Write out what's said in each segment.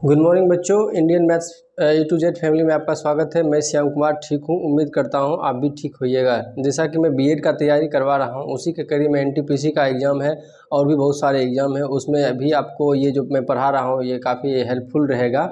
Good morning बच्चों। Indian maths A to Z family में आपका स्वागत है। मैं श्याम कुमार ठीक हूँ, उम्मीद करता हूँ आप भी ठीक होइएगा। जैसा कि मैं बीएड का तैयारी करवा रहा हूँ, उसी के करीब में एनटीपीसी का एग्ज़ाम है और भी बहुत सारे एग्ज़ाम है। उसमें अभी आपको ये जो मैं पढ़ा रहा हूँ ये काफ़ी हेल्पफुल रहेगा।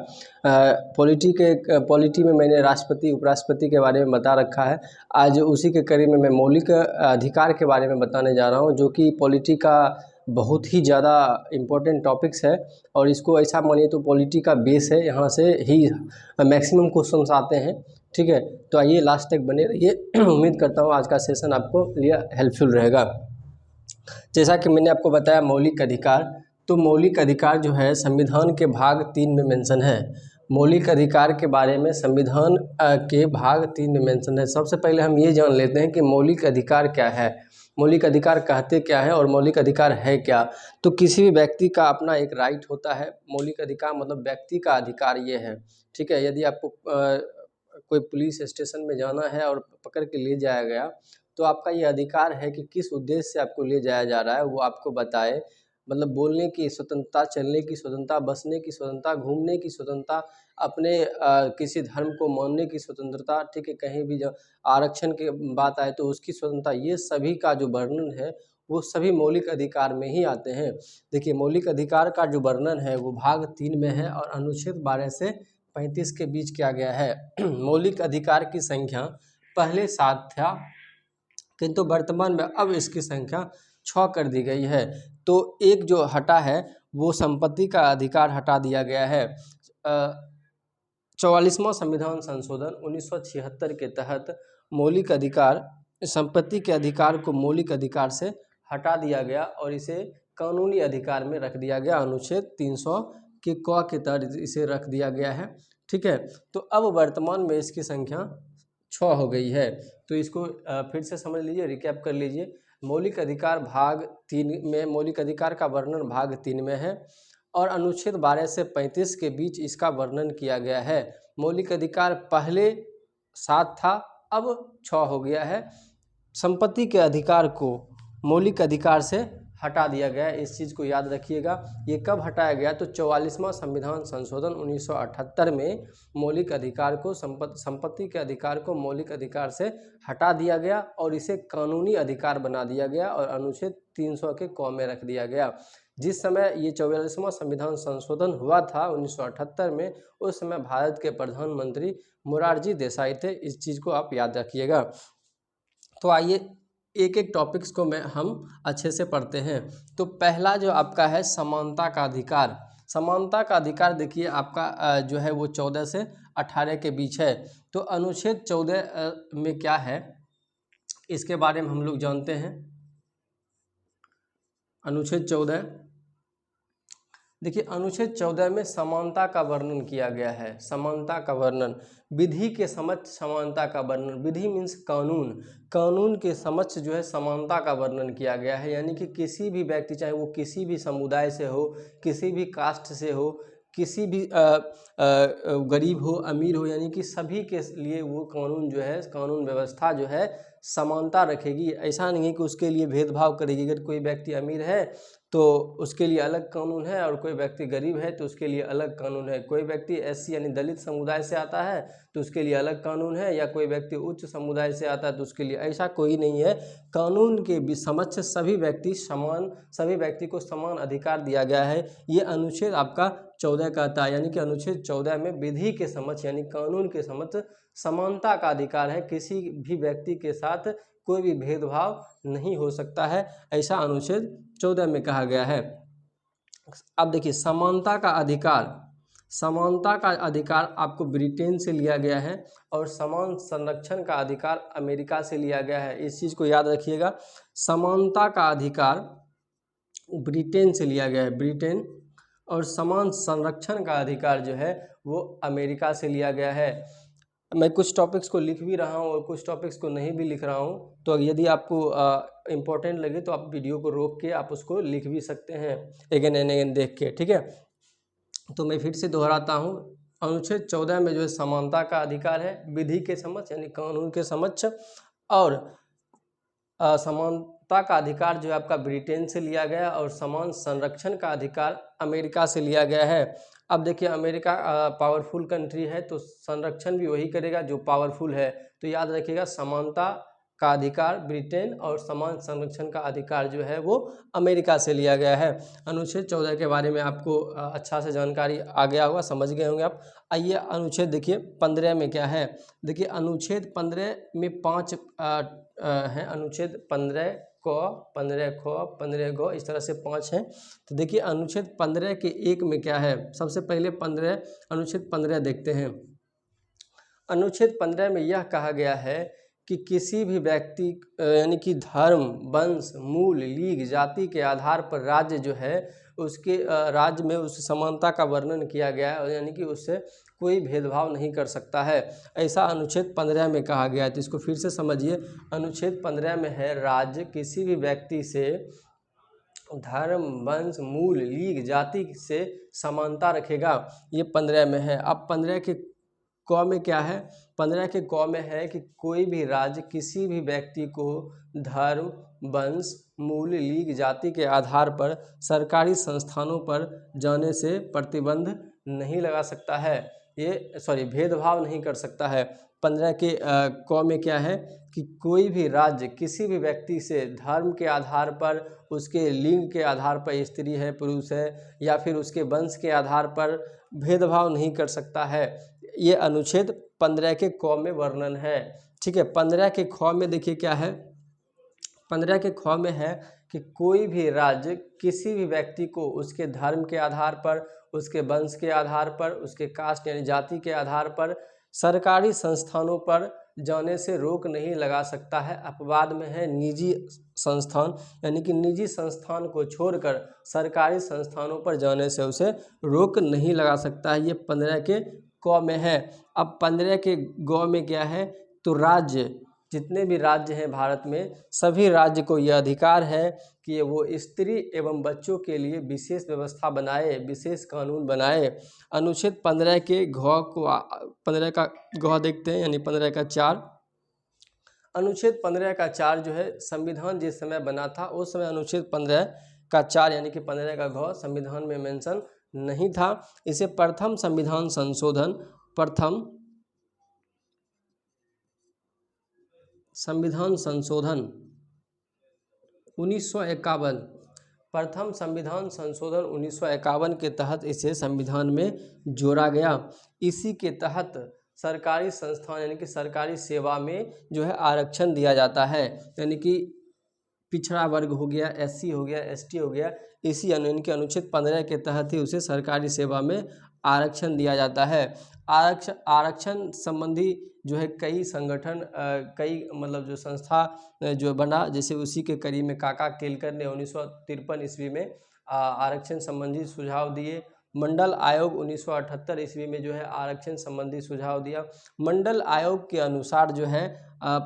पॉलिटी में मैंने राष्ट्रपति उपराष्ट्रपति के बारे में बता रखा है। आज उसी के करीब में मैं मौलिक अधिकार के बारे में बताने जा रहा हूँ, जो कि पॉलिटी का बहुत ही ज़्यादा इम्पोर्टेंट टॉपिक्स है। और इसको ऐसा मानिए तो पॉलिटी का बेस है, यहाँ से ही मैक्सिमम क्वेश्चंस आते हैं। ठीक है, तो आइए लास्ट तक बने रहिए। उम्मीद करता हूँ आज का सेशन आपको लिए हेल्पफुल रहेगा। जैसा कि मैंने आपको बताया मौलिक अधिकार, तो मौलिक अधिकार जो है संविधान के भाग 3 में मेंशन है। मौलिक अधिकार के बारे में संविधान के भाग 3 में मेंशन है। सबसे पहले हम ये जान लेते हैं कि मौलिक अधिकार क्या है, मौलिक अधिकार कहते क्या है और मौलिक अधिकार है क्या। तो किसी भी व्यक्ति का अपना एक राइट होता है। मौलिक अधिकार मतलब व्यक्ति का अधिकार ये है। ठीक है, यदि आपको कोई पुलिस स्टेशन में जाना है और पकड़ के ले जाया गया, तो आपका ये अधिकार है कि किस उद्देश्य से आपको ले जाया जा रहा है वो आपको बताए। मतलब बोलने की स्वतंत्रता, चलने की स्वतंत्रता, बसने की स्वतंत्रता, घूमने की स्वतंत्रता, अपने किसी धर्म को मानने की स्वतंत्रता। ठीक है, कहीं भी जब आरक्षण की बात आए तो उसकी स्वतंत्रता, ये सभी का जो वर्णन है वो सभी मौलिक अधिकार में ही आते हैं। देखिए, मौलिक अधिकार का जो वर्णन है वो भाग 3 में है और अनुच्छेद 12 से 35 के बीच किया गया है। मौलिक अधिकार की संख्या पहले 7 था, किंतु वर्तमान में अब इसकी संख्या 6 कर दी गई है। तो एक जो हटा है वो संपत्ति का अधिकार हटा दिया गया है। 44वां संविधान संशोधन 1976 के तहत मौलिक अधिकार, संपत्ति के अधिकार को मौलिक अधिकार से हटा दिया गया और इसे कानूनी अधिकार में रख दिया गया। अनुच्छेद 300 के क के तहत इसे रख दिया गया है। ठीक है, तो अब वर्तमान में इसकी संख्या 6 हो गई है। तो इसको फिर से समझ लीजिए, रिकैप कर लीजिए। मौलिक अधिकार भाग 3 में, मौलिक अधिकार का वर्णन भाग 3 में है और अनुच्छेद 12 से 35 के बीच इसका वर्णन किया गया है। मौलिक अधिकार पहले 7 था, अब 6 हो गया है। संपत्ति के अधिकार को मौलिक अधिकार से हटा दिया गया है, इस चीज़ को याद रखिएगा। ये कब हटाया गया? तो 44वां संविधान संशोधन 1978 में मौलिक अधिकार को, संपत्ति के अधिकार को मौलिक अधिकार से हटा दिया गया और इसे कानूनी अधिकार बना दिया गया और अनुच्छेद 300 के क में रख दिया गया। जिस समय ये 44वां संविधान संशोधन हुआ था 1978 में, उस समय भारत के प्रधानमंत्री मोरारजी देसाई थे। इस चीज़ को आप याद रखिएगा। तो आइए एक एक टॉपिक्स को हम अच्छे से पढ़ते हैं। तो पहला जो आपका है समानता का अधिकार। समानता का अधिकार देखिए आपका जो है वो 14 से 18 के बीच है। तो अनुच्छेद 14 में क्या है इसके बारे में हम लोग जानते हैं। अनुच्छेद 14 देखिए, अनुच्छेद 14 में समानता का वर्णन किया गया है। समानता का वर्णन, विधि के समक्ष समानता का वर्णन। विधि मीन्स कानून, कानून के समक्ष जो है समानता का वर्णन किया गया है। यानी कि किसी भी व्यक्ति, चाहे वो किसी भी समुदाय से हो, किसी भी कास्ट से हो, किसी भी गरीब हो अमीर हो, यानी कि सभी के लिए वो कानून जो है, कानून व्यवस्था जो है समानता रखेगी। ऐसा नहीं है कि उसके लिए भेदभाव करेगी। अगर कोई व्यक्ति अमीर है तो उसके लिए अलग कानून है और कोई व्यक्ति गरीब है तो उसके लिए अलग कानून है। कोई व्यक्ति एससी यानी दलित समुदाय से आता है तो उसके लिए अलग कानून है, या कोई व्यक्ति उच्च समुदाय से आता है तो उसके लिए, ऐसा कोई नहीं है। कानून के समक्ष सभी व्यक्ति समान, सभी व्यक्ति को समान अधिकार दिया गया है। ये अनुच्छेद आपका 14 कहता है। यानी कि अनुच्छेद 14 में विधि के समक्ष यानी कानून के समक्ष समानता का अधिकार है। किसी भी व्यक्ति के साथ कोई भी भेदभाव नहीं हो सकता है, ऐसा अनुच्छेद 14 में कहा गया है। अब देखिए, समानता का अधिकार, समानता का अधिकार आपको ब्रिटेन से लिया गया है और समान संरक्षण का अधिकार अमेरिका से लिया गया है। इस चीज़ को याद रखिएगा। समानता का अधिकार ब्रिटेन से लिया गया है, ब्रिटेन, और समान संरक्षण का अधिकार जो है वो अमेरिका से लिया गया है। मैं कुछ टॉपिक्स को लिख भी रहा हूँ और कुछ टॉपिक्स को नहीं भी लिख रहा हूँ, तो यदि आपको इम्पोर्टेंट लगे तो आप वीडियो को रोक के आप उसको लिख भी सकते हैं अगेन एंड अगेन देख के। ठीक है, तो मैं फिर से दोहराता हूँ। अनुच्छेद 14 में जो है समानता का अधिकार है, विधि के समक्ष यानी कानून के समक्ष, और समानता का अधिकार जो है आपका ब्रिटेन से लिया गया और समान संरक्षण का अधिकार अमेरिका से लिया गया है। अब देखिए अमेरिका पावरफुल कंट्री है तो संरक्षण भी वही करेगा जो पावरफुल है। तो याद रखिएगा समानता का अधिकार ब्रिटेन और समान संरक्षण का अधिकार जो है वो अमेरिका से लिया गया है। अनुच्छेद 14 के बारे में आपको अच्छा से जानकारी आ गया होगा, समझ गए होंगे आप। आइए अनुच्छेद देखिए 15 में क्या है। देखिए अनुच्छेद 15 में 5 हैं। अनुच्छेद 15 क, 15 ख, 15 ग, इस तरह से 5 हैं। तो देखिए अनुच्छेद 15 के 1 में क्या है। सबसे पहले अनुच्छेद 15 देखते हैं। अनुच्छेद 15 में यह कहा गया है कि किसी भी व्यक्ति यानी कि धर्म, वंश, मूल, लीग, जाति के आधार पर राज्य जो है उसके राज्य में उस समानता का वर्णन किया गया है, यानी कि उससे कोई भेदभाव नहीं कर सकता है, ऐसा अनुच्छेद 15 में कहा गया है। तो इसको फिर से समझिए। अनुच्छेद 15 में है राज्य किसी भी व्यक्ति से धर्म, वंश, मूल, लीग, जाति से समानता रखेगा, ये 15 में है। अब 15 के क में क्या है। 15 के क में है कि कोई भी राज्य किसी भी व्यक्ति को धर्म, वंश, मूल, लीग, जाति के आधार पर सरकारी संस्थानों पर जाने से प्रतिबंध नहीं लगा सकता है, भेदभाव नहीं कर सकता है। 15 के क में क्या है कि कोई भी राज्य किसी भी व्यक्ति से धर्म के आधार पर, उसके लिंग के आधार पर, स्त्री है पुरुष है, या फिर उसके वंश के आधार पर भेदभाव नहीं कर सकता है। ये अनुच्छेद 15 के क में वर्णन है। ठीक है। 15 के ख में देखिए क्या है। 15 के ख में है कि कोई भी राज्य किसी भी व्यक्ति को उसके धर्म के आधार पर, उसके वंश के आधार पर, उसके कास्ट यानी जाति के आधार पर सरकारी संस्थानों पर जाने से रोक नहीं लगा सकता है। अपवाद में है निजी संस्थान, यानी कि निजी संस्थान को छोड़कर सरकारी संस्थानों पर जाने से उसे रोक नहीं लगा सकता है। ये 15 के क में है। अब 15 के ग में क्या है। तो राज्य, जितने भी राज्य हैं भारत में, सभी राज्य को यह अधिकार है कि वो स्त्री एवं बच्चों के लिए विशेष व्यवस्था बनाए, विशेष कानून बनाए। अनुच्छेद 15 के घ को 15 का घ देखते हैं, यानी 15 का 4। अनुच्छेद 15 का 4 जो है, संविधान जिस समय बना था उस समय अनुच्छेद 15 का 4 यानी कि 15 का घ संविधान में मेंशन नहीं था। इसे प्रथम संविधान संशोधन 1951, प्रथम संविधान संशोधन 1951 के तहत इसे संविधान में जोड़ा गया। इसी के तहत सरकारी संस्थान यानी कि सरकारी सेवा में जो है आरक्षण दिया जाता है, यानी कि पिछड़ा वर्ग हो गया, SC हो गया, ST हो गया, इसी इनके अनुच्छेद 15 के तहत ही उसे सरकारी सेवा में आरक्षण दिया जाता है। आरक्षण संबंधी जो है कई संगठन, कई मतलब जो संस्था जो बना, जैसे उसी के कड़ी में काका केलकर ने 1953 ईस्वी में आरक्षण संबंधी सुझाव दिए। मंडल आयोग 1978 ईस्वी में जो है आरक्षण संबंधी सुझाव दिया। मंडल आयोग के अनुसार जो है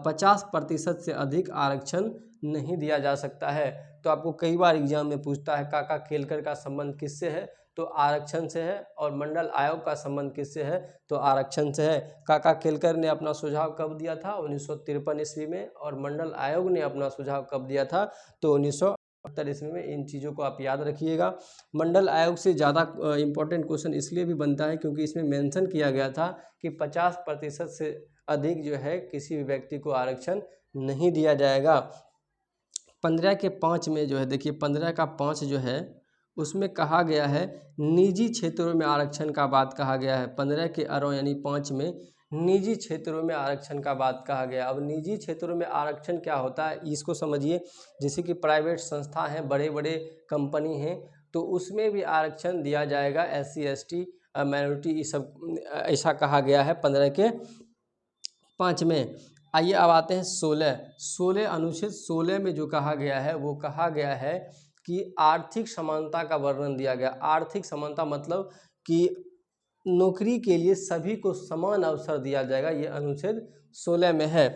50% से अधिक आरक्षण नहीं दिया जा सकता है। तो आपको कई बार एग्जाम में पूछता है काका केलकर का संबंध किससे है, तो आरक्षण से है, और मंडल आयोग का संबंध किससे है, तो आरक्षण से है। काका केलकर ने अपना सुझाव कब दिया था, 1953 ईस्वी में, और मंडल आयोग ने अपना सुझाव कब दिया था, तो 1978 ईस्वी में। इन चीज़ों को आप याद रखिएगा। मंडल आयोग से ज़्यादा इम्पोर्टेंट क्वेश्चन इसलिए भी बनता है क्योंकि इसमें मेंशन किया गया था कि 50% से अधिक जो है किसी भी व्यक्ति को आरक्षण नहीं दिया जाएगा। 15 के 5 में जो है, देखिए 15 का 5 जो है उसमें कहा गया है निजी क्षेत्रों में आरक्षण का बात कहा गया है। 15 के अरो यानी 5 में निजी क्षेत्रों में आरक्षण का बात कहा गया। अब निजी क्षेत्रों में आरक्षण क्या होता है इसको समझिए। जैसे कि प्राइवेट संस्था हैं, बड़े बड़े कंपनी हैं, तो उसमें भी आरक्षण दिया जाएगा। SC ST माइनॉरिटी ये सब ऐसा कहा गया है 15 के 5 में। आइए अब आते हैं 16 अनुच्छेद 16 में जो कहा गया है वो कहा गया है कि आर्थिक समानता का वर्णन दिया गया। आर्थिक समानता मतलब कि नौकरी के लिए सभी को समान अवसर दिया जाएगा, ये अनुच्छेद 16 में है।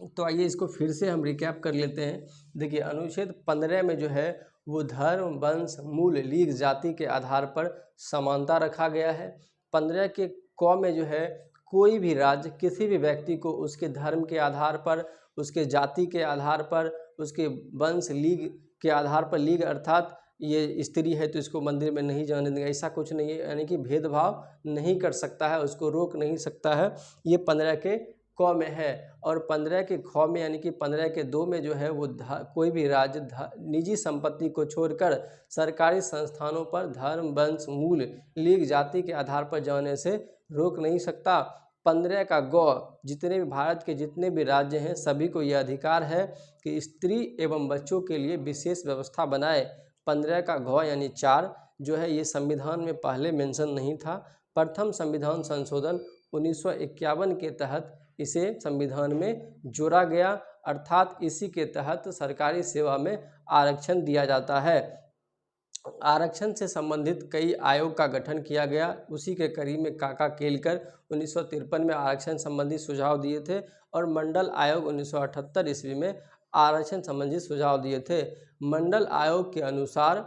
तो आइए इसको फिर से हम रिकैप कर लेते हैं। देखिए अनुच्छेद 15 में जो है वो धर्म, वंश, मूल, लीग, जाति के आधार पर समानता रखा गया है। 15 के क में जो है कोई भी राज्य किसी भी व्यक्ति को उसके धर्म के आधार पर, उसके जाति के आधार पर, उसके वंश, लीग के आधार पर, लीग अर्थात ये स्त्री है तो इसको मंदिर में नहीं जाने देंगे, ऐसा कुछ नहीं है। यानी कि भेदभाव नहीं कर सकता है, उसको रोक नहीं सकता है। ये 15 के क में है। और 15 के ख में यानी कि 15 के 2 में जो है वो कोई भी राज्य निजी संपत्ति को छोड़कर सरकारी संस्थानों पर धर्म, वंश, मूल, लीग, जाति के आधार पर जाने से रोक नहीं सकता। 15 का ग, जितने भी भारत के जितने भी राज्य हैं सभी को यह अधिकार है कि स्त्री एवं बच्चों के लिए विशेष व्यवस्था बनाए। 15 का घ यानी 4 जो है ये संविधान में पहले मेंशन नहीं था। प्रथम संविधान संशोधन 1951 के तहत इसे संविधान में जोड़ा गया, अर्थात इसी के तहत सरकारी सेवा में आरक्षण दिया जाता है। आरक्षण से संबंधित कई आयोग का गठन किया गया। उसी के करीब में काका केलकर 1953 में आरक्षण संबंधी सुझाव दिए थे और मंडल आयोग 1978 ईस्वी में आरक्षण संबंधी सुझाव दिए थे। मंडल आयोग के अनुसार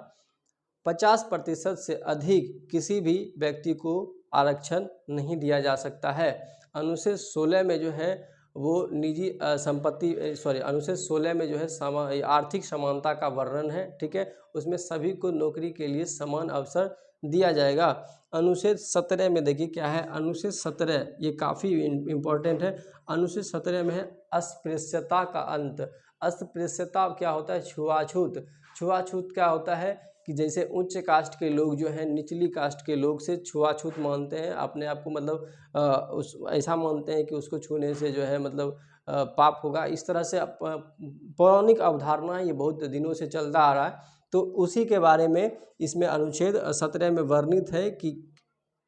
50% से अधिक किसी भी व्यक्ति को आरक्षण नहीं दिया जा सकता है। अनुच्छेद 16 में जो है वो निजी संपत्ति अनुच्छेद 16 में जो है आर्थिक समानता का वर्णन है, ठीक है। उसमें सभी को नौकरी के लिए समान अवसर दिया जाएगा। अनुच्छेद 17 में देखिए क्या है, अनुच्छेद 17 ये काफ़ी इम्पोर्टेंट है। अनुच्छेद 17 में है अस्पृश्यता का अंत। अस्पृश्यता क्या होता है? छुआछूत। छुआछूत क्या होता है कि जैसे उच्च कास्ट के लोग जो हैं निचली कास्ट के लोग से छुआछूत मानते हैं, अपने आप को मतलब ऐसा मानते हैं कि उसको छूने से जो है मतलब पाप होगा। इस तरह से पौराणिक अवधारणा है, ये बहुत दिनों से चलता आ रहा है। तो उसी के बारे में इसमें अनुच्छेद 17 में वर्णित है कि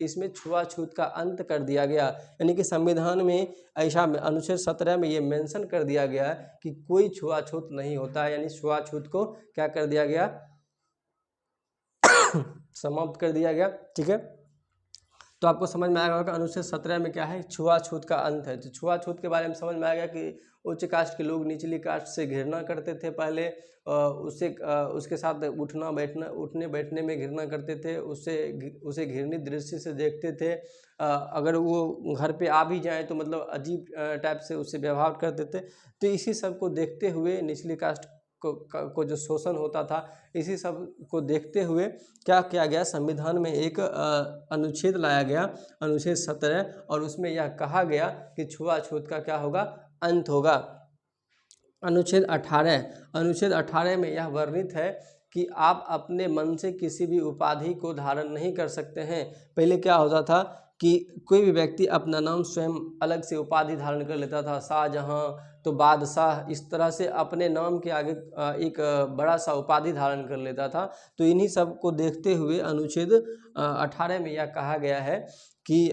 इसमें छुआछूत का अंत कर दिया गया। यानी कि संविधान में ऐसा अनुच्छेद 17 में ये मेंशन कर दिया गया है कि कोई छुआछूत नहीं होता है। यानी छुआछूत को क्या कर दिया गया? समाप्त कर दिया गया, ठीक है। तो आपको समझ में आएगा कि अनुच्छेद 17 में क्या है? छुआछूत का अंत है। तो छुआछूत के बारे में समझ में आ गया कि उच्च कास्ट के लोग निचली कास्ट से घृणा करते थे पहले, उसके साथ उठने बैठने में घृणा करते थे, उसे घृणित दृष्टि से देखते थे। अगर वो घर पे आ भी जाए तो मतलब अजीब टाइप से उससे व्यवहार करते थे। तो इसी सब को देखते हुए निचली कास्ट को जो शोषण होता था, इसी सब को देखते हुए क्या किया गया? संविधान में एक अनुच्छेद लाया गया, अनुच्छेद 17, और उसमें यह कहा गया कि छुआछूत का क्या होगा? अंत होगा। अनुच्छेद 18 में यह वर्णित है कि आप अपने मन से किसी भी उपाधि को धारण नहीं कर सकते हैं। पहले क्या होता था कि कोई भी व्यक्ति अपना नाम स्वयं अलग से उपाधि धारण कर लेता था, शाहजहां तो बादशाह, इस तरह से अपने नाम के आगे एक बड़ा सा उपाधि धारण कर लेता था। तो इन्हीं सब को देखते हुए अनुच्छेद 18 में यह कहा गया है कि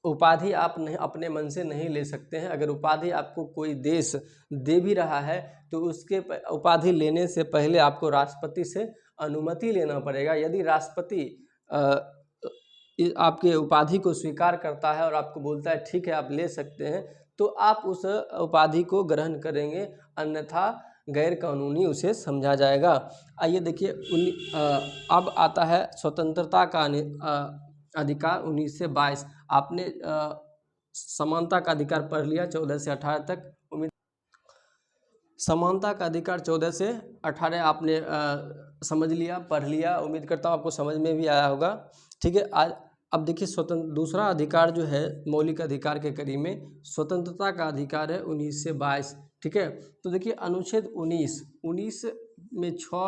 उपाधि आप नहीं अपने मन से नहीं ले सकते हैं। अगर उपाधि आपको कोई देश दे भी रहा है तो उसके उपाधि लेने से पहले आपको राष्ट्रपति से अनुमति लेना पड़ेगा। यदि राष्ट्रपति आपके उपाधि को स्वीकार करता है और आपको बोलता है ठीक है आप ले सकते हैं, तो आप उस उपाधि को ग्रहण करेंगे, अन्यथा गैर कानूनी उसे समझा जाएगा। आइए देखिए अब आता है स्वतंत्रता का अधिकार 19 से 22। आपने समानता का अधिकार पढ़ लिया 14 से 18 तक। समानता का अधिकार 14 से 18 आपने समझ लिया, पढ़ लिया। उम्मीद करता हूँ आपको समझ में भी आया होगा, ठीक है। आज अब देखिए दूसरा अधिकार जो है मौलिक अधिकार के कड़ी में स्वतंत्रता का अधिकार है 19 से 22, ठीक है। तो देखिए अनुच्छेद 19 में 6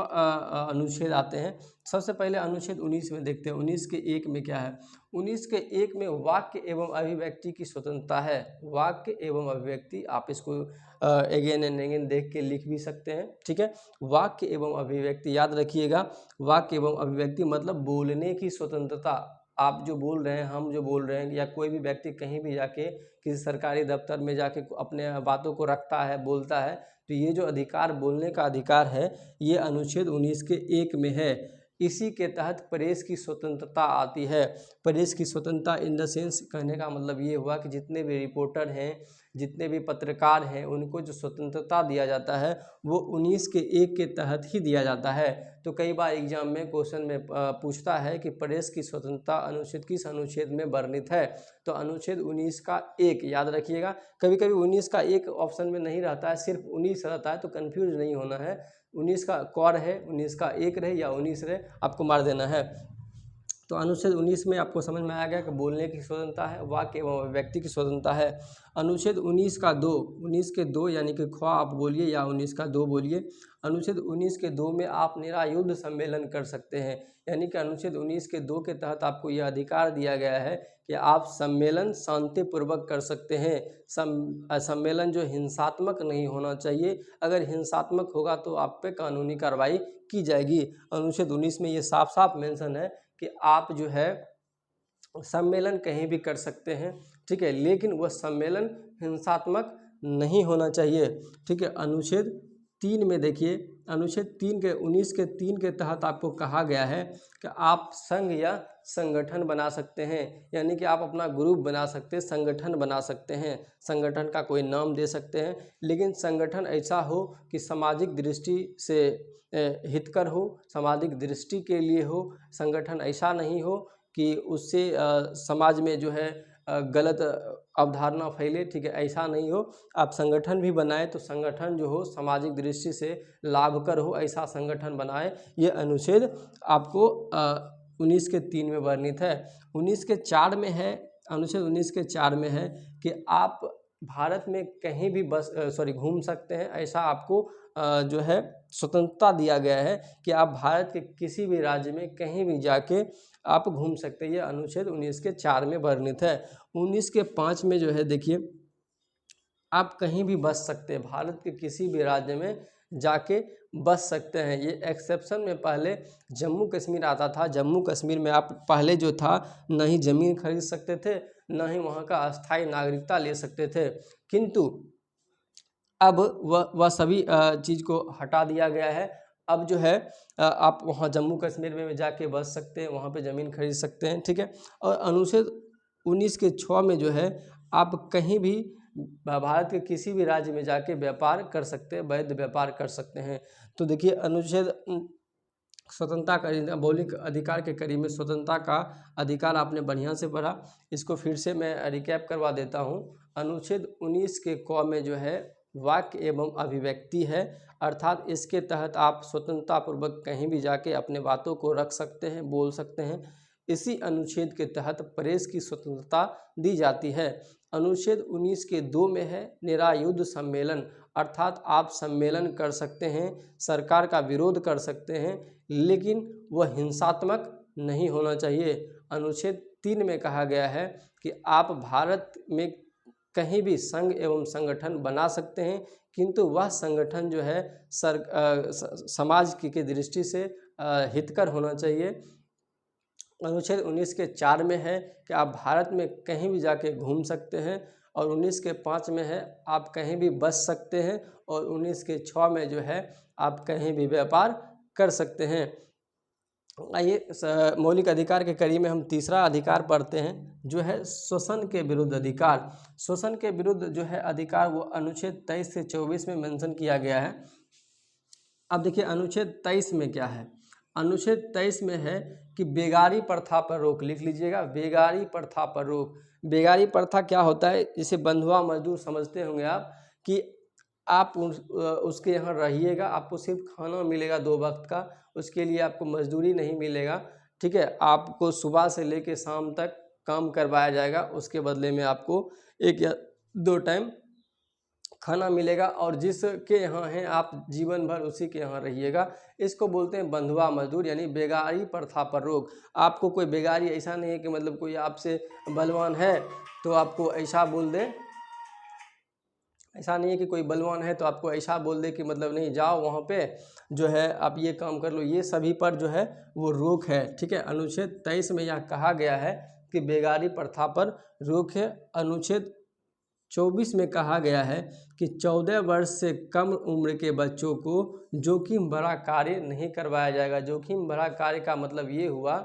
अनुच्छेद आते हैं। सबसे पहले अनुच्छेद 19 में देखते हैं। 19 के 1 में क्या है? 19 के 1 में वाक्य एवं अभिव्यक्ति की स्वतंत्रता है। वाक्य एवं अभिव्यक्ति, आप इसको अगेन एंड अगेन देख के लिख भी सकते हैं, ठीक है। वाक्य एवं अभिव्यक्ति याद रखिएगा। वाक्य एवं अभिव्यक्ति मतलब बोलने की स्वतंत्रता। आप जो बोल रहे हैं, हम जो बोल रहे हैं, या कोई भी व्यक्ति कहीं भी जाके किसी सरकारी दफ्तर में जाके अपने बातों को रखता है, बोलता है, तो ये जो अधिकार, बोलने का अधिकार है, ये अनुच्छेद 19 के 1 में है। इसी के तहत प्रेस की स्वतंत्रता आती है। प्रेस की स्वतंत्रता इन द सेंस, कहने का मतलब ये हुआ कि जितने भी रिपोर्टर हैं, जितने भी पत्रकार हैं, उनको जो स्वतंत्रता दिया जाता है वो 19 के 1 के तहत ही दिया जाता है। तो कई बार एग्जाम में क्वेश्चन में पूछता है कि प्रेस की स्वतंत्रता अनुच्छेद किस अनुच्छेद में वर्णित है? तो अनुच्छेद 19 का 1 याद रखिएगा। कभी कभी 19 का 1 ऑप्शन में नहीं रहता है, सिर्फ 19 रहता है, तो कन्फ्यूज नहीं होना है। 19 का कौर है, 19 का एक रहे या 19 रहे, आपको मार देना है। तो अनुच्छेद 19 में आपको समझ में आ गया कि बोलने की स्वतंत्रता है, वाक्य एवं अभिव्यक्ति की स्वतंत्रता है। अनुच्छेद 19 का 2, 19 के 2 यानी कि ख्वा आप बोलिए या 19 का 2 बोलिए। अनुच्छेद 19 के 2 में आप निरायुध सम्मेलन कर सकते हैं, यानी कि अनुच्छेद 19 के 2 के तहत आपको यह अधिकार दिया गया है कि आप सम्मेलन शांतिपूर्वक कर सकते हैं। सम्मेलन जो हिंसात्मक नहीं होना चाहिए, अगर हिंसात्मक होगा तो आप पे कानूनी कार्रवाई की जाएगी। अनुच्छेद 19 में ये साफ साफ मेंशन है कि आप जो है सम्मेलन कहीं भी कर सकते हैं, ठीक है, लेकिन वह सम्मेलन हिंसात्मक नहीं होना चाहिए, ठीक है। अनुच्छेद 3 में देखिए, अनुच्छेद 3 के 19 के 3 के तहत आपको कहा गया है कि आप संघ या संगठन बना सकते हैं, यानी कि आप अपना ग्रुप बना सकते हैं, संगठन बना सकते हैं, संगठन का कोई नाम दे सकते हैं, लेकिन संगठन ऐसा हो कि सामाजिक दृष्टि से हितकर हो, सामाजिक दृष्टि के लिए हो। संगठन ऐसा नहीं हो कि उससे समाज में जो है गलत अवधारणा फैले, ठीक है, ऐसा नहीं हो। आप संगठन भी बनाए तो संगठन जो हो सामाजिक दृष्टि से लाभकर हो, ऐसा संगठन बनाए। ये अनुच्छेद आपको 19 के 3 में वर्णित है। 19 के 4 में है, अनुच्छेद 19 के 4 में है कि आप भारत में कहीं भी घूम सकते हैं, ऐसा आपको जो है स्वतंत्रता दिया गया है कि आप भारत के किसी भी राज्य में कहीं भी जाके आप घूम सकते हैं। ये अनुच्छेद 19 के 4 में वर्णित है। 19 के 5 में जो है देखिए, आप कहीं भी बस सकते हैं, भारत के किसी भी राज्य में जाके बस सकते हैं। ये एक्सेप्शन में पहले जम्मू कश्मीर आता था। जम्मू कश्मीर में आप पहले जो था न ही ज़मीन खरीद सकते थे, न ही वहाँ का अस्थायी नागरिकता ले सकते थे, किंतु अब वह सभी चीज़ को हटा दिया गया है। अब जो है आप वहाँ जम्मू कश्मीर में जाके बस सकते हैं, वहाँ पे ज़मीन खरीद सकते हैं, ठीक है। और अनुच्छेद 19 के 6 में जो है आप कहीं भी भारत के किसी भी राज्य में जाके व्यापार कर सकते हैं, वैध व्यापार कर सकते हैं। तो देखिए, अनुच्छेद स्वतंत्रता का मौलिक अधिकार के करीब में स्वतंत्रता का अधिकार आपने बढ़िया से पढ़ा। इसको फिर से मैं रिकैप करवा देता हूँ। अनुच्छेद 19 के क में जो है वाक्य एवं अभिव्यक्ति है, अर्थात इसके तहत आप स्वतंत्रतापूर्वक कहीं भी जाके अपने बातों को रख सकते हैं, बोल सकते हैं। इसी अनुच्छेद के तहत प्रेस की स्वतंत्रता दी जाती है। अनुच्छेद 19 के 2 में है निरायुध सम्मेलन, अर्थात आप सम्मेलन कर सकते हैं, सरकार का विरोध कर सकते हैं, लेकिन वह हिंसात्मक नहीं होना चाहिए। अनुच्छेद 3 में कहा गया है कि आप भारत में कहीं भी संघ एवं संगठन बना सकते हैं, किंतु वह संगठन जो है समाज की दृष्टि से हितकर होना चाहिए। अनुच्छेद 19 के 4 में है कि आप भारत में कहीं भी जाके घूम सकते हैं, और 19 के 5 में है आप कहीं भी बस सकते हैं, और 19 के 6 में जो है आप कहीं भी व्यापार कर सकते हैं। आइए मौलिक अधिकार के कड़ी में हम तीसरा अधिकार पढ़ते हैं, जो है शोषण के विरुद्ध अधिकार। शोषण के विरुद्ध जो है अधिकार वो अनुच्छेद 23 से 24 में मेंशन किया गया है। अब देखिए, अनुच्छेद 23 में क्या है। अनुच्छेद 23 में है कि बेगारी प्रथा पर रोक, लिख लीजिएगा, बेगारी प्रथा पर रोक। बेगारी प्रथा क्या होता है, इसे बंधुआ मजदूर समझते होंगे आप, कि आप उसके यहाँ रहिएगा, आपको सिर्फ खाना मिलेगा 2 वक्त का, उसके लिए आपको मजदूरी नहीं मिलेगा, ठीक है। आपको सुबह से लेकर शाम तक काम करवाया जाएगा, उसके बदले में आपको 1 या 2 टाइम खाना मिलेगा, और जिसके यहाँ हैं आप जीवन भर उसी के यहाँ रहिएगा। इसको बोलते हैं बंधुआ मजदूर, यानी बेगारी प्रथा पर रोक। आपको कोई बेगारी ऐसा नहीं है कि मतलब कोई आपसे बलवान है तो आपको ऐसा बोल दे, ऐसा नहीं है कि कोई बलवान है तो आपको ऐसा बोल दे कि मतलब नहीं, जाओ वहाँ पे जो है आप ये काम कर लो। ये सभी पर जो है वो रोक है, ठीक है। अनुच्छेद 23 में यह कहा गया है कि बेगारी प्रथा पर रोक है। अनुच्छेद 24 में कहा गया है कि 14 वर्ष से कम उम्र के बच्चों को जोखिम भरा कार्य नहीं करवाया जाएगा। जोखिम भरा कार्य का मतलब ये हुआ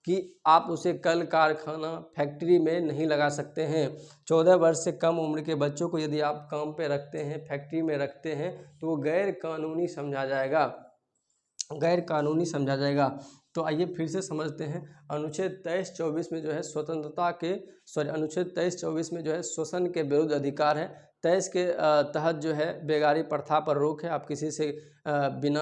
कि आप उसे कल कारखाना फैक्ट्री में नहीं लगा सकते हैं। 14 वर्ष से कम उम्र के बच्चों को यदि आप काम पे रखते हैं, फैक्ट्री में रखते हैं, तो वो गैर कानूनी समझा जाएगा, गैर कानूनी समझा जाएगा। तो आइए फिर से समझते हैं। अनुच्छेद 23-24 में जो है स्वतंत्रता के अनुच्छेद 23-24 में जो है शोषण के विरुद्ध अधिकार है। 23 के तहत जो है बेगारी प्रथा पर रोक है, आप किसी से बिना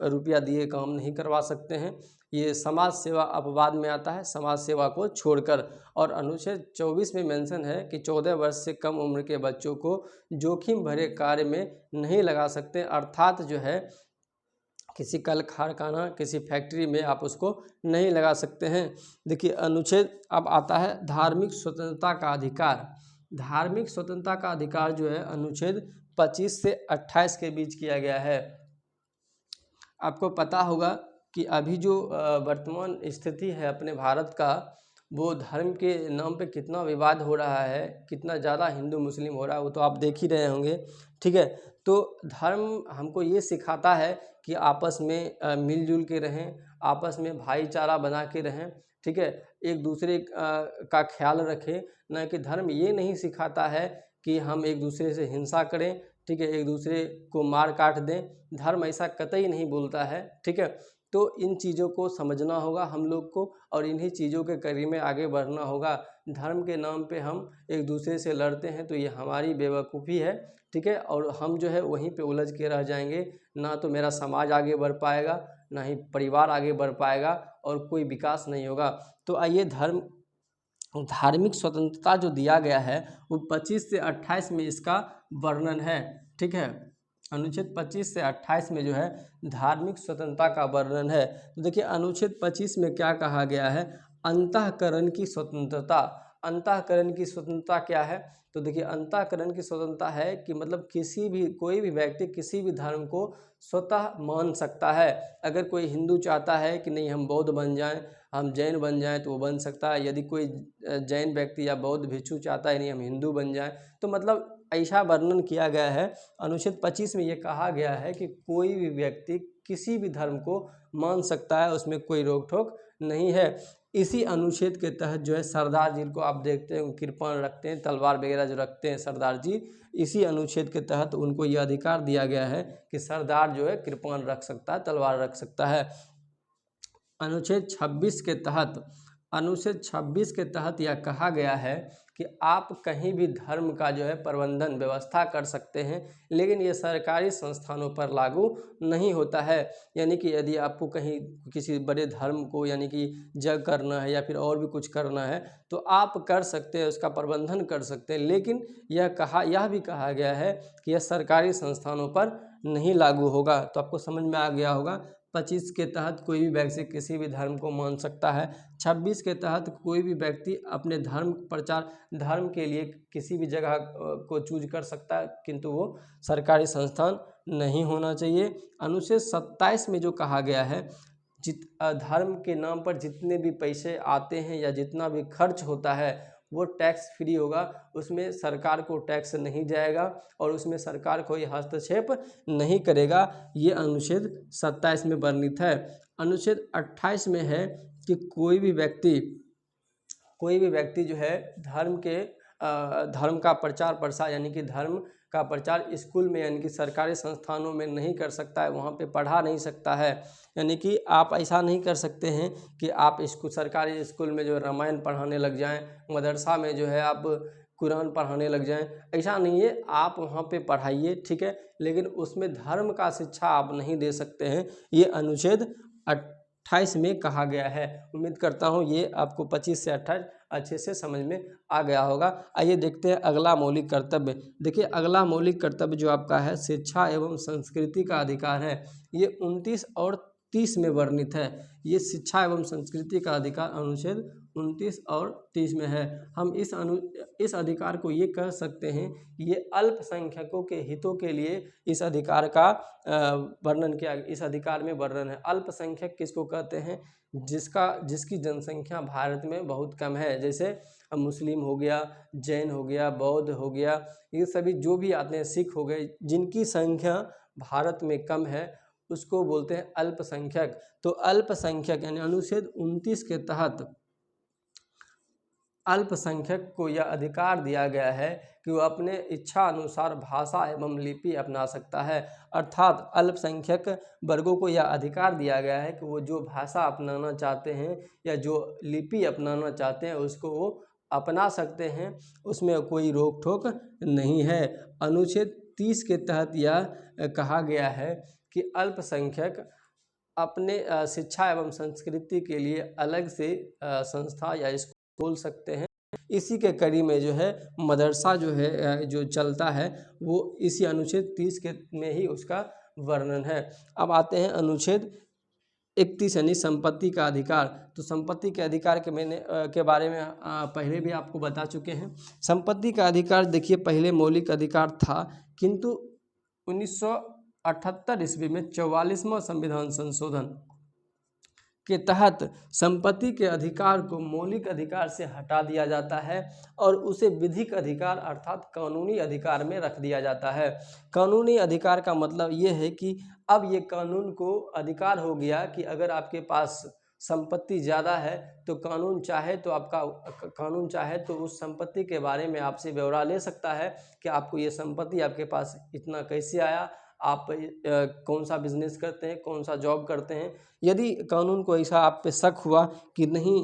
रुपया दिए काम नहीं करवा सकते हैं। ये समाज सेवा अपवाद में आता है, समाज सेवा को छोड़कर। और अनुच्छेद 24 में मेंशन है कि 14 वर्ष से कम उम्र के बच्चों को जोखिम भरे कार्य में नहीं लगा सकते, अर्थात जो है किसी कल कारखाना, किसी फैक्ट्री में आप उसको नहीं लगा सकते हैं। देखिए अनुच्छेद अब आता है धार्मिक स्वतंत्रता का अधिकार। धार्मिक स्वतंत्रता का अधिकार जो है अनुच्छेद 25 से 28 के बीच किया गया है। आपको पता होगा कि अभी जो वर्तमान स्थिति है अपने भारत का, वो धर्म के नाम पे कितना विवाद हो रहा है, कितना ज़्यादा हिंदू मुस्लिम हो रहा है, वो तो आप देख ही रहे होंगे। ठीक है, तो धर्म हमको ये सिखाता है कि आपस में मिलजुल के रहें, आपस में भाईचारा बना के रहें। ठीक है, एक दूसरे का ख्याल रखें, न कि धर्म ये नहीं सिखाता है कि हम एक दूसरे से हिंसा करें। ठीक है, एक दूसरे को मार काट दें, धर्म ऐसा कतई नहीं बोलता है। ठीक है, तो इन चीज़ों को समझना होगा हम लोग को, और इन्हीं चीज़ों के कड़ी में आगे बढ़ना होगा। धर्म के नाम पे हम एक दूसरे से लड़ते हैं तो ये हमारी बेवकूफ़ी है। ठीक है, और हम जो है वहीं पे उलझ के रह जाएंगे, ना तो मेरा समाज आगे बढ़ पाएगा, ना ही परिवार आगे बढ़ पाएगा, और कोई विकास नहीं होगा। तो आइए धार्मिक स्वतंत्रता जो दिया गया है वो 25 से 28 में इसका वर्णन है। ठीक है, अनुच्छेद 25 से 28 में जो है धार्मिक स्वतंत्रता का वर्णन है। तो देखिए अनुच्छेद 25 में क्या कहा गया है, अंतःकरण की स्वतंत्रता। अंतःकरण की स्वतंत्रता क्या है, तो देखिए अंतःकरण की स्वतंत्रता है कि मतलब कोई भी व्यक्ति किसी भी धर्म को स्वतः मान सकता है। अगर कोई हिंदू चाहता है कि नहीं हम बौद्ध बन जाएं, हम जैन बन जाएं, तो वो बन सकता है। यदि कोई जैन व्यक्ति या बौद्ध भिक्षु चाहता है नहीं हम हिंदू बन जाएं, तो मतलब ऐसा वर्णन किया गया है। अनुच्छेद 25 में ये कहा गया है कि कोई भी व्यक्ति किसी भी धर्म को मान सकता है, उसमें कोई रोक टोक नहीं है। इसी अनुच्छेद के तहत जो है सरदार जी को आप देखते हैं कृपाण रखते हैं, तलवार वगैरह जो रखते हैं सरदार जी, इसी अनुच्छेद के तहत उनको ये अधिकार दिया गया है कि सरदार जो है कृपाण रख सकता है, तलवार रख सकता है। अनुच्छेद 26 के तहत यह कहा गया है कि आप कहीं भी धर्म का जो है प्रबंधन व्यवस्था कर सकते हैं, लेकिन ये सरकारी संस्थानों पर लागू नहीं होता है। यानी कि यदि आपको कहीं किसी बड़े धर्म को यानी कि जग करना है या फिर और भी कुछ करना है तो आप कर सकते हैं, उसका प्रबंधन कर सकते हैं, लेकिन यह भी कहा गया है कि यह सरकारी संस्थानों पर नहीं लागू होगा। तो आपको समझ में आ गया होगा 25 के तहत कोई भी व्यक्ति किसी भी धर्म को मान सकता है। 26 के तहत कोई भी व्यक्ति अपने धर्म के लिए किसी भी जगह को चूज कर सकता है, किंतु वो सरकारी संस्थान नहीं होना चाहिए। अनुच्छेद 27 में जो कहा गया है धर्म के नाम पर जितने भी पैसे आते हैं या जितना भी खर्च होता है वो टैक्स फ्री होगा, उसमें सरकार को टैक्स नहीं जाएगा और उसमें सरकार कोई हस्तक्षेप नहीं करेगा। ये अनुच्छेद 27 में वर्णित है। अनुच्छेद 28 में है कि कोई भी व्यक्ति जो है धर्म का प्रचार प्रसार यानी कि धर्म का प्रचार स्कूल में यानी कि सरकारी संस्थानों में नहीं कर सकता है, वहाँ पे पढ़ा नहीं सकता है। यानी कि आप ऐसा नहीं कर सकते हैं कि आप सरकारी स्कूल में जो रामायण पढ़ाने लग जाएं, मदरसा में जो है आप कुरान पढ़ाने लग जाएं, ऐसा नहीं है। आप वहाँ पे पढ़ाइए, ठीक है, लेकिन उसमें धर्म का शिक्षा आप नहीं दे सकते हैं। ये अनुच्छेद 28 में कहा गया है। उम्मीद करता हूँ ये आपको 25 से 28 अच्छे से समझ में आ गया होगा। आइए देखते हैं अगला मौलिक कर्तव्य। देखिए अगला मौलिक कर्तव्य जो आपका है शिक्षा एवं संस्कृति का अधिकार है। ये 29 और 30 में वर्णित है। ये शिक्षा एवं संस्कृति का अधिकार अनुच्छेद 29 और 30 में है। हम इस अधिकार को ये कह सकते हैं कि ये अल्पसंख्यकों के हितों के लिए इस अधिकार का वर्णन किया, इस अधिकार में वर्णन है। अल्पसंख्यक किसको कहते हैं, जिसकी जनसंख्या भारत में बहुत कम है, जैसे मुस्लिम हो गया, जैन हो गया, बौद्ध हो गया, ये सभी जो भी आते हैं, सिख हो गए, जिनकी संख्या भारत में कम है उसको बोलते हैं अल्पसंख्यक। तो अल्पसंख्यक यानी अनुच्छेद 29 के तहत अल्पसंख्यक को यह अधिकार दिया गया है कि वह अपने इच्छा अनुसार भाषा एवं लिपि अपना सकता है। अर्थात अल्पसंख्यक वर्गों को यह अधिकार दिया गया है कि वो जो भाषा अपनाना चाहते हैं या जो लिपि अपनाना चाहते हैं उसको वो अपना सकते हैं, उसमें कोई रोक टोक नहीं है। अनुच्छेद 30 के तहत यह कहा गया है कि अल्पसंख्यक अपने शिक्षा एवं संस्कृति के लिए अलग से संस्था या स्कूल खोल सकते हैं। इसी के कड़ी में जो है मदरसा जो है जो चलता है वो इसी अनुच्छेद 30 के में ही उसका वर्णन है। अब आते हैं अनुच्छेद 31 यानी संपत्ति का अधिकार। तो संपत्ति के अधिकार के बारे में पहले भी आपको बता चुके हैं। संपत्ति का अधिकार देखिए पहले मौलिक अधिकार था, किंतु 1978 ईस्वी में 44वां संविधान संशोधन के तहत संपत्ति के अधिकार को मौलिक अधिकार से हटा दिया जाता है और उसे विधिक अधिकार अर्थात कानूनी अधिकार में रख दिया जाता है। कानूनी अधिकार का मतलब ये है कि अब ये कानून को अधिकार हो गया कि अगर आपके पास संपत्ति ज़्यादा है तो कानून चाहे तो उस संपत्ति के बारे में आपसे ब्यौरा ले सकता है कि आपको ये संपत्ति आपके पास इतना कैसे आया, आप कौन सा बिजनेस करते हैं, कौन सा जॉब करते हैं। यदि कानून को ऐसा आप पे शक हुआ कि नहीं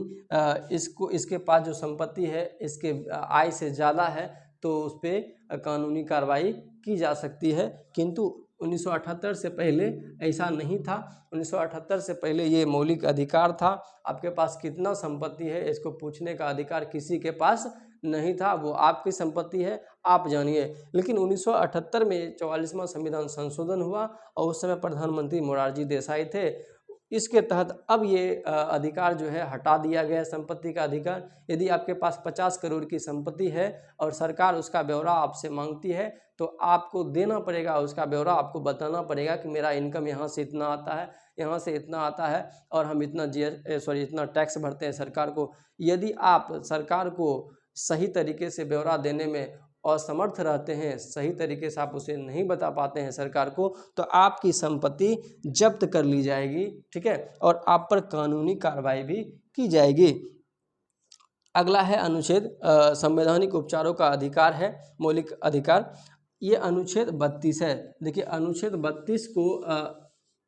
इसके पास जो संपत्ति है इसके आय से ज़्यादा है तो उस पर कानूनी कार्रवाई की जा सकती है, किंतु 1978 से पहले ऐसा नहीं था। 1978 से पहले ये मौलिक अधिकार था। आपके पास कितना संपत्ति है इसको पूछने का अधिकार किसी के पास नहीं था, वो आपकी संपत्ति है, आप जानिए। लेकिन 1978 में 44वां संविधान संशोधन हुआ और उस समय प्रधानमंत्री मोरारजी देसाई थे। इसके तहत अब ये अधिकार जो है हटा दिया गया संपत्ति का अधिकार। यदि आपके पास 50 करोड़ की संपत्ति है और सरकार उसका ब्यौरा आपसे मांगती है तो आपको देना पड़ेगा, उसका ब्यौरा आपको बताना पड़ेगा कि मेरा इनकम यहाँ से इतना आता है, यहाँ से इतना आता है और हम इतना टैक्स भरते हैं सरकार को। यदि आप सरकार को सही तरीके से ब्यौरा देने में असमर्थ रहते हैं, सही तरीके से आप उसे नहीं बता पाते हैं सरकार को, तो आपकी संपत्ति जब्त कर ली जाएगी, ठीक है, और आप पर कानूनी कार्रवाई भी की जाएगी। अगला है अनुच्छेद संवैधानिक उपचारों का अधिकार है, मौलिक अधिकार। ये अनुच्छेद 32 है। देखिए अनुच्छेद 32 को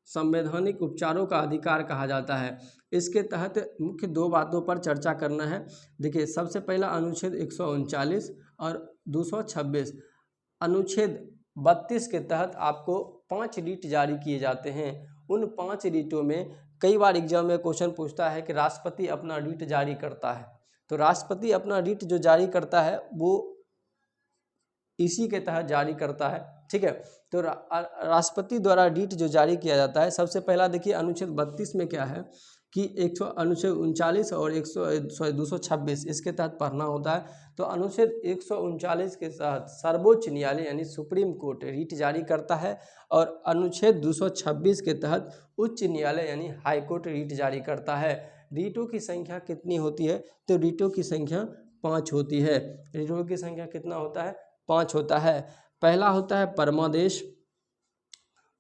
संवैधानिक उपचारों का अधिकार कहा जाता है। इसके तहत मुख्य दो बातों पर चर्चा करना है। देखिए सबसे पहला अनुच्छेद 139 और 226। अनुच्छेद 32 के तहत आपको 5 रीट जारी किए जाते हैं। उन 5 रीटों में कई बार एग्जाम में क्वेश्चन पूछता है कि राष्ट्रपति अपना रीट जारी करता है, तो राष्ट्रपति अपना रीट जो जारी करता है वो इसी के तहत जारी करता है, ठीक है। तो राष्ट्रपति द्वारा रीट जो जारी किया जाता है, सबसे पहला देखिए अनुच्छेद 32 में क्या है कि अनुच्छेद 39 और 226 इसके तहत पढ़ना होता है। तो अनुच्छेद 139 के तहत सर्वोच्च न्यायालय यानी सुप्रीम कोर्ट रीट जारी करता है और अनुच्छेद 226 के तहत उच्च न्यायालय यानी हाई कोर्ट रीट जारी करता है। रीटों की संख्या कितनी होती है? तो रीटों की संख्या 5 होती है। रीटों की संख्या कितना होता है? 5 होता है। पहला होता है परमादेश,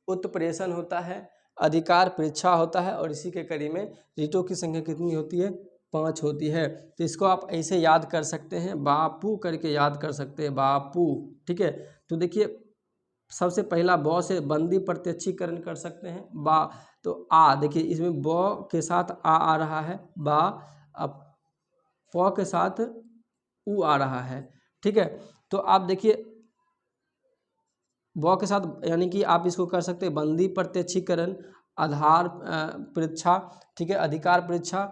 उत्प्रेषण होता है, अधिकार परीक्षा होता है और इसी के कड़ी में रीटों की संख्या कितनी होती है? 5 होती है। तो इसको आप ऐसे याद कर सकते हैं, बापू करके याद कर सकते हैं, बापू, ठीक है। तो देखिए सबसे पहला ब से बंदी प्रत्यक्षीकरण कर सकते हैं, बा, तो आ, देखिए इसमें ब के साथ आ रहा है, बा, अब प के साथ उ आ रहा है, ठीक है। तो आप देखिए ब के साथ यानी कि आप इसको कर सकते हैं बंदी प्रत्यक्षीकरण, आधार परीक्षा, ठीक है, अधिकार परीक्षा,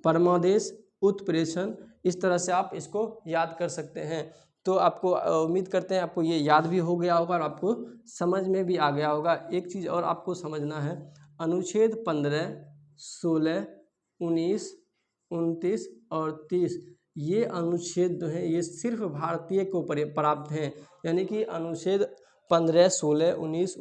परमादेश, उत्प्रेषण, इस तरह से आप इसको याद कर सकते हैं। तो आपको उम्मीद करते हैं आपको ये याद भी हो गया होगा और आपको समझ में भी आ गया होगा। एक चीज़ और आपको समझना है, अनुच्छेद 15, 16, 19, 29 और 30 ये अनुच्छेद जो है ये सिर्फ भारतीय को प्राप्त हैं। यानी कि अनुच्छेद 15, 16, 19,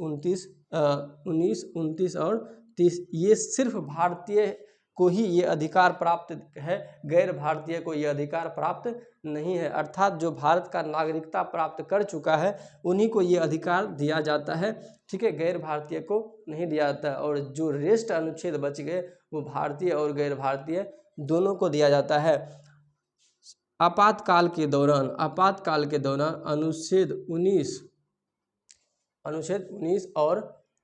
29 और 30 ये सिर्फ भारतीय को ही ये अधिकार प्राप्त है, गैर भारतीय को ये अधिकार प्राप्त नहीं है। अर्थात जो भारत का नागरिकता प्राप्त कर चुका है उन्हीं को ये अधिकार दिया जाता है, ठीक है, गैर भारतीय को नहीं दिया जाता है। और जो रेस्ट अनुच्छेद बच गए वो भारतीय और गैर भारतीय दोनों को दिया जाता है। आपातकाल के दौरान अनुच्छेद 19 और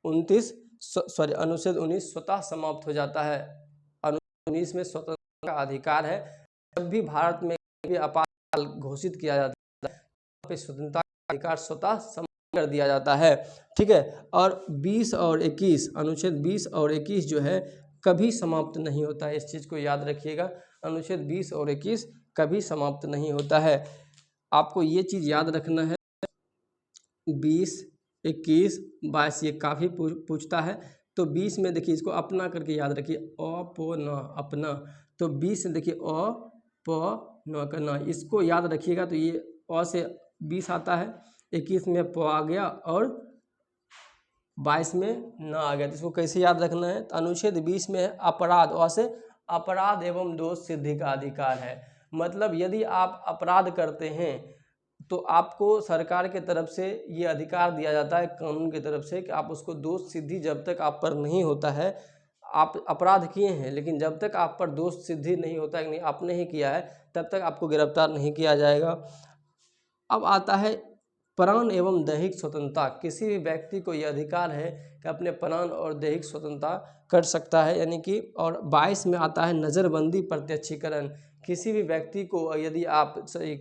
29 अनुच्छेद 19 स्वतः समाप्त हो जाता है। अनुच्छेद 19 में स्वतंत्रता का अधिकार है। जब भी भारत में भी आपातकाल घोषित किया जाता है तो स्वतंत्रता का अधिकार स्वतः समाप्त कर दिया जाता है। ठीक है। और 20 और 21 अनुच्छेद 20 और 21 जो है कभी समाप्त नहीं होता है। इस चीज़ को याद रखिएगा, अनुच्छेद 20 और 21 कभी समाप्त नहीं होता है। आपको ये चीज़ याद रखना है, 20, 21, 22 ये काफ़ी पूछता है। तो 20 में देखिए, इसको अपना करके याद रखिए, अपना, अपना। तो 20 में देखिए न करना, इसको याद रखिएगा। तो ये अ से 20 आता है, 21 में प आ गया और 22 में न आ गया। तो इसको कैसे याद रखना है? तो अनुच्छेद 20 में अपराध, अ से अपराध एवं दोष सिद्धि का अधिकार है। मतलब यदि आप अपराध करते हैं तो आपको सरकार के तरफ से ये अधिकार दिया जाता है, कानून की तरफ से, कि आप उसको दोष सिद्धि जब तक आप पर नहीं होता है, आप अपराध किए हैं लेकिन जब तक आप पर दोष सिद्धि नहीं होता है कि नहीं आपने ही किया है, तब तक आपको गिरफ्तार नहीं किया जाएगा। अब आता है प्राण एवं दैहिक स्वतंत्रता। किसी भी व्यक्ति को यह अधिकार है कि अपने प्राण और दैहिक स्वतंत्रता कर सकता है, यानी कि। और 22 में आता है नज़रबंदी प्रत्यक्षीकरण। किसी भी व्यक्ति को यदि आप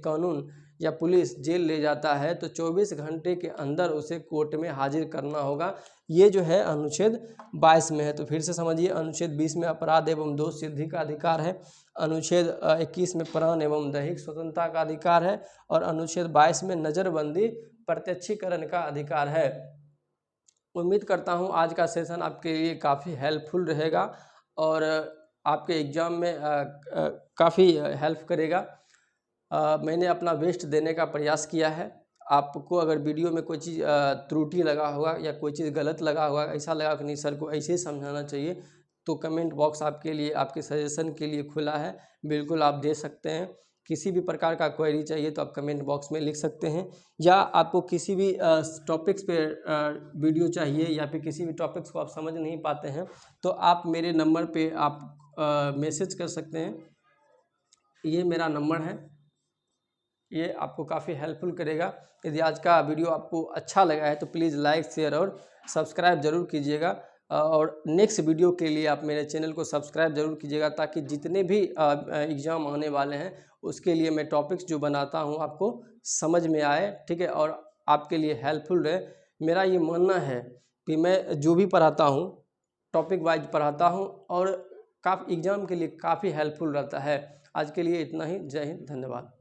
कानून या पुलिस जेल ले जाता है तो 24 घंटे के अंदर उसे कोर्ट में हाजिर करना होगा। ये जो है अनुच्छेद 22 में है। तो फिर से समझिए, अनुच्छेद 20 में अपराध एवं दोष सिद्धि का अधिकार है, अनुच्छेद 21 में प्राण एवं दैहिक स्वतंत्रता का अधिकार है, और अनुच्छेद 22 में नज़रबंदी प्रत्यक्षीकरण का अधिकार है। उम्मीद करता हूँ आज का सेशन आपके लिए काफ़ी हेल्पफुल रहेगा और आपके एग्ज़ाम में काफ़ी हेल्प करेगा। मैंने अपना बेस्ट देने का प्रयास किया है। आपको अगर वीडियो में कोई चीज़ त्रुटि लगा होगा या कोई चीज़ गलत लगा होगा, ऐसा लगा कि नहीं सर को ऐसे ही समझाना चाहिए, तो कमेंट बॉक्स आपके लिए, आपके सजेशन के लिए खुला है, बिल्कुल आप दे सकते हैं। किसी भी प्रकार का क्वेरी चाहिए तो आप कमेंट बॉक्स में लिख सकते हैं, या आपको किसी भी टॉपिक्स पे वीडियो चाहिए या फिर किसी भी टॉपिक्स को आप समझ नहीं पाते हैं तो आप मेरे नंबर पे आप मैसेज कर सकते हैं। ये मेरा नंबर है, ये आपको काफ़ी हेल्पफुल करेगा। यदि आज का वीडियो आपको अच्छा लगा है तो प्लीज़ लाइक, शेयर और सब्सक्राइब ज़रूर कीजिएगा। और नेक्स्ट वीडियो के लिए आप मेरे चैनल को सब्सक्राइब ज़रूर कीजिएगा, ताकि जितने भी एग्ज़ाम आने वाले हैं उसके लिए मैं टॉपिक्स जो बनाता हूँ आपको समझ में आए, ठीक है, और आपके लिए हेल्पफुल रहे। मेरा ये मानना है कि मैं जो भी पढ़ाता हूँ टॉपिक वाइज पढ़ाता हूँ और काफ़ी एग्ज़ाम के लिए काफ़ी हेल्पफुल रहता है। आज के लिए इतना ही। जय हिंद, धन्यवाद।